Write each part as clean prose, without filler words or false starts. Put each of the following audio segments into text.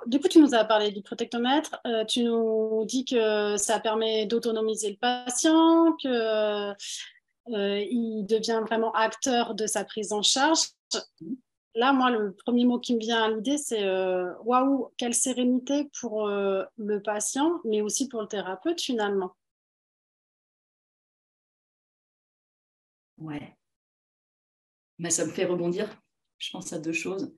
du coup, tu nous as parlé du protectomètre. Tu nous dis que ça permet d'autonomiser le patient, que il devient vraiment acteur de sa prise en charge. Là, moi, le premier mot qui me vient à l'idée, c'est waouh, quelle sérénité pour le patient, mais aussi pour le thérapeute finalement. Ouais, mais ça me fait rebondir, je pense à deux choses.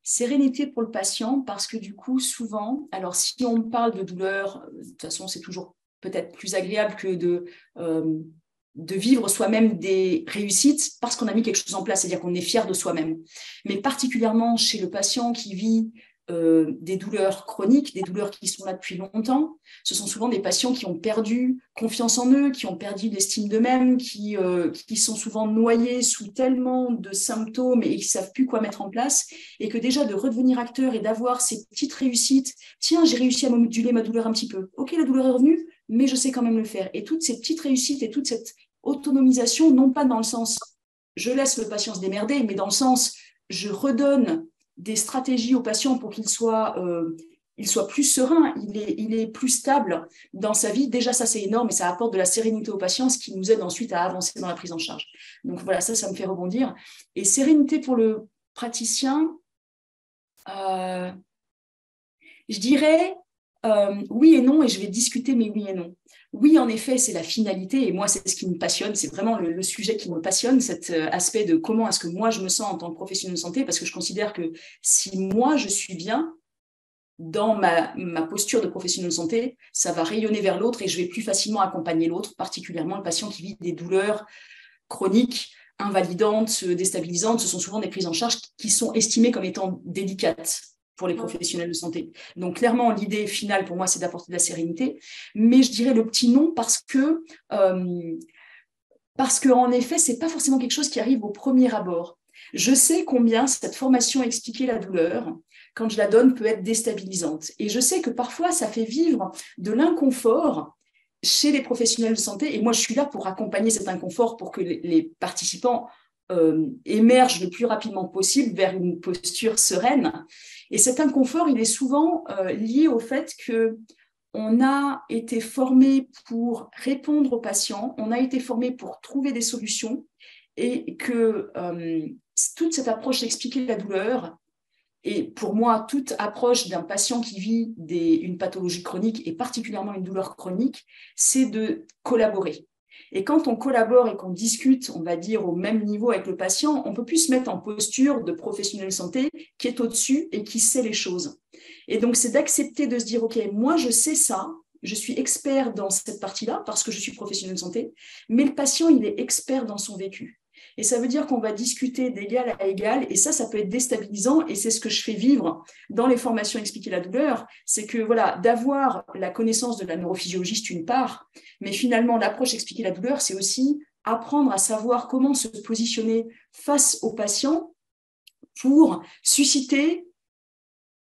Sérénité pour le patient, parce que du coup, souvent, alors si on parle de douleur, de toute façon, c'est toujours peut-être plus agréable que de vivre soi-même des réussites parce qu'on a mis quelque chose en place, c'est-à-dire qu'on est fier de soi-même. Mais particulièrement chez le patient qui vit des douleurs chroniques, des douleurs qui sont là depuis longtemps, ce sont souvent des patients qui ont perdu confiance en eux, qui ont perdu l'estime d'eux-mêmes, qui sont souvent noyés sous tellement de symptômes et qui ne savent plus quoi mettre en place, et que déjà de redevenir acteur et d'avoir ces petites réussites, tiens, j'ai réussi à moduler ma douleur un petit peu, ok, la douleur est revenue, mais je sais quand même le faire. Et toutes ces petites réussites et toute cette autonomisation, non pas dans le sens je laisse le patient se démerder, mais dans le sens je redonne des stratégies au patient pour il soit plus serein, il est plus stable dans sa vie. Déjà, ça, c'est énorme et ça apporte de la sérénité au patient, ce qui nous aide ensuite à avancer dans la prise en charge. Donc voilà, ça me fait rebondir. Et sérénité pour le praticien, euh, je dirais oui et non, et je vais discuter mes oui et non. Oui, en effet, c'est la finalité, et moi, c'est ce qui me passionne, c'est vraiment le sujet qui me passionne, cet aspect de comment est-ce que moi, je me sens en tant que professionnel de santé, parce que je considère que si moi, je suis bien dans ma posture de professionnel de santé, ça va rayonner vers l'autre et je vais plus facilement accompagner l'autre, particulièrement le patient qui vit des douleurs chroniques, invalidantes, déstabilisantes. Ce sont souvent des prises en charge qui sont estimées comme étant délicates pour les professionnels de santé. Donc clairement, l'idée finale pour moi, c'est d'apporter de la sérénité, mais je dirais le petit non euh, parce que en effet, c'est pas forcément quelque chose qui arrive au premier abord. Je sais combien cette formation expliquer la douleur, quand je la donne, peut être déstabilisante. Et je sais que parfois, ça fait vivre de l'inconfort chez les professionnels de santé. Et moi, je suis là pour accompagner cet inconfort pour que les participants émergent le plus rapidement possible vers une posture sereine. Et cet inconfort, il est souvent lié au fait que on a été formé pour répondre aux patients, on a été formé pour trouver des solutions et que toute cette approche d'expliquer la douleur, et pour moi, toute approche d'un patient qui vit une pathologie chronique et particulièrement une douleur chronique, c'est de collaborer. Et quand on collabore et qu'on discute, on va dire, au même niveau avec le patient, on peut plus se mettre en posture de professionnel de santé qui est au-dessus et qui sait les choses. Et donc, c'est d'accepter de se dire, OK, moi, je sais ça, je suis expert dans cette partie-là parce que je suis professionnel de santé, mais le patient, il est expert dans son vécu. Et ça veut dire qu'on va discuter d'égal à égal, et ça peut être déstabilisant, et c'est ce que je fais vivre dans les formations Expliquer la douleur, c'est que voilà, d'avoir la connaissance de la neurophysiologie, c'est une part, mais finalement, l'approche Expliquer la douleur, c'est aussi apprendre à savoir comment se positionner face au patient pour susciter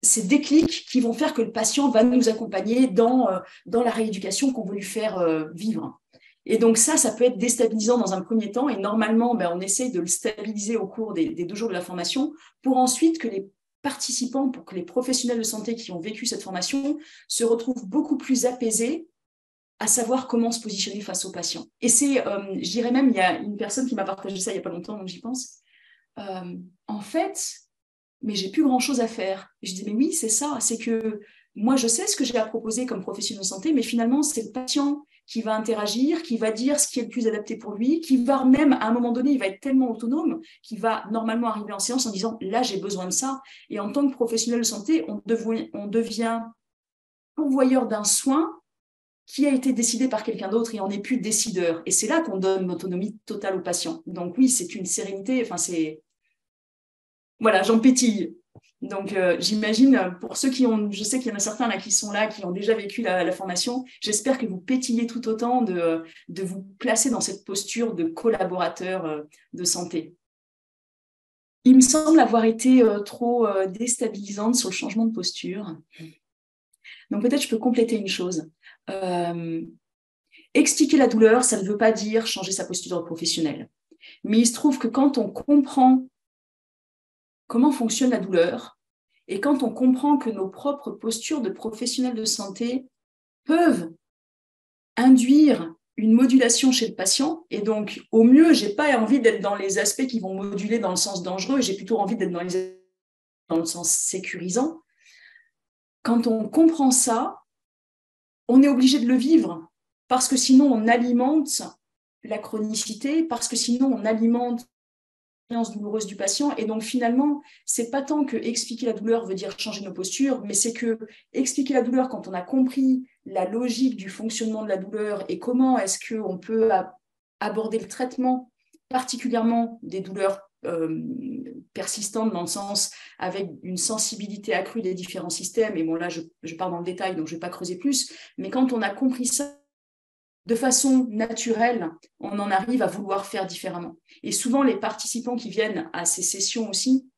ces déclics qui vont faire que le patient va nous accompagner dans la rééducation qu'on veut lui faire vivre. Et donc ça peut être déstabilisant dans un premier temps, et normalement, on essaye de le stabiliser au cours des 2 jours de la formation, pour ensuite que les participants, pour que les professionnels de santé qui ont vécu cette formation se retrouvent beaucoup plus apaisés à savoir comment se positionner face aux patients. Et c'est, je dirais même, il y a une personne qui m'a partagé ça il n'y a pas longtemps, donc j'y pense. En fait, mais j'ai plus grand-chose à faire. Et je dis, mais oui, c'est ça, c'est que moi, je sais ce que j'ai à proposer comme professionnel de santé, mais finalement, c'est le patient qui va interagir, qui va dire ce qui est le plus adapté pour lui, qui va même, à un moment donné, il va être tellement autonome qu'il va normalement arriver en séance en disant, là, j'ai besoin de ça. Et en tant que professionnel de santé, on devient pourvoyeur d'un soin qui a été décidé par quelqu'un d'autre et on n'est plus décideur. Et c'est là qu'on donne l'autonomie totale au patient. Donc oui, c'est une sérénité, enfin c'est voilà, j'en pétille. Donc, j'imagine, pour ceux qui ont, je sais qu'il y en a certains là qui sont là, qui ont déjà vécu la formation, j'espère que vous pétillez tout autant de vous placer dans cette posture de collaborateur de santé. Il me semble avoir été trop déstabilisante sur le changement de posture. Donc, peut-être je peux compléter une chose. Expliquer la douleur, ça ne veut pas dire changer sa posture professionnelle. Mais il se trouve que quand on comprend comment fonctionne la douleur Et quand on comprend que nos propres postures de professionnels de santé peuvent induire une modulation chez le patient, et donc au mieux, je n'ai pas envie d'être dans les aspects qui vont moduler dans le sens dangereux, j'ai plutôt envie d'être dans le sens sécurisant. Quand on comprend ça, on est obligé de le vivre, parce que sinon on alimente la chronicité, parce que sinon on alimente l'expérience douloureuse du patient. Et donc finalement, c'est pas tant que expliquer la douleur veut dire changer nos postures, mais c'est que expliquer la douleur, quand on a compris la logique du fonctionnement de la douleur et comment est-ce qu'on peut aborder le traitement, particulièrement des douleurs persistantes, dans le sens avec une sensibilité accrue des différents systèmes. Et bon, là, je pars dans le détail, donc je ne vais pas creuser plus. Mais quand on a compris ça de façon naturelle, on en arrive à vouloir faire différemment. Et souvent, les participants qui viennent à ces sessions aussi,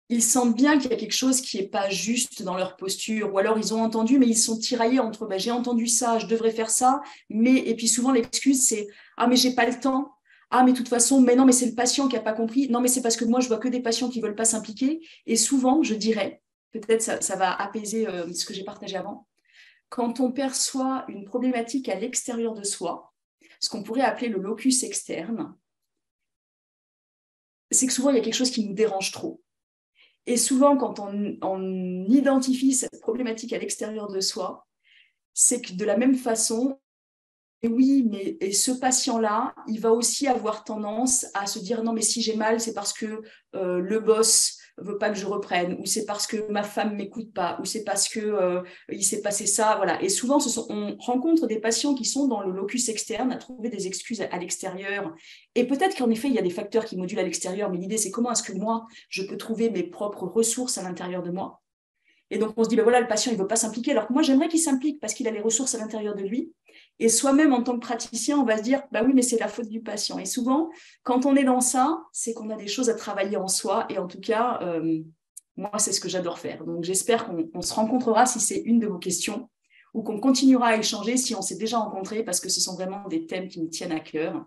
ils sentent bien qu'il y a quelque chose qui n'est pas juste dans leur posture, ou alors ils ont entendu, mais ils sont tiraillés entre j'ai entendu ça, je devrais faire ça, et puis souvent l'excuse c'est ah mais j'ai pas le temps, ah mais de toute façon, mais non mais c'est le patient qui n'a pas compris, non mais c'est parce que moi je vois que des patients qui ne veulent pas s'impliquer, et souvent je dirais, peut-être ça va apaiser ce que j'ai partagé avant, quand on perçoit une problématique à l'extérieur de soi, ce qu'on pourrait appeler le locus externe, c'est que souvent il y a quelque chose qui nous dérange trop. Et souvent, quand on identifie cette problématique à l'extérieur de soi, c'est que de la même façon, et oui, mais et ce patient-là, il va aussi avoir tendance à se dire non, mais si j'ai mal, c'est parce que le boss veut pas que je reprenne, ou c'est parce que ma femme m'écoute pas, ou c'est parce que il s'est passé ça, voilà. Et souvent, on rencontre des patients qui sont dans le locus externe, à trouver des excuses à l'extérieur. Et peut-être qu'en effet, il y a des facteurs qui modulent à l'extérieur, mais l'idée, c'est comment est-ce que moi, je peux trouver mes propres ressources à l'intérieur de moi. Et donc, on se dit, ben voilà, le patient, il ne veut pas s'impliquer, alors que moi, j'aimerais qu'il s'implique parce qu'il a les ressources à l'intérieur de lui. Et soi-même, en tant que praticien, on va se dire, bah oui, mais c'est la faute du patient. Et souvent, quand on est dans ça, c'est qu'on a des choses à travailler en soi. Et en tout cas, moi, c'est ce que j'adore faire. Donc, j'espère qu'on se rencontrera si c'est une de vos questions ou qu'on continuera à échanger si on s'est déjà rencontrés parce que ce sont vraiment des thèmes qui me tiennent à cœur.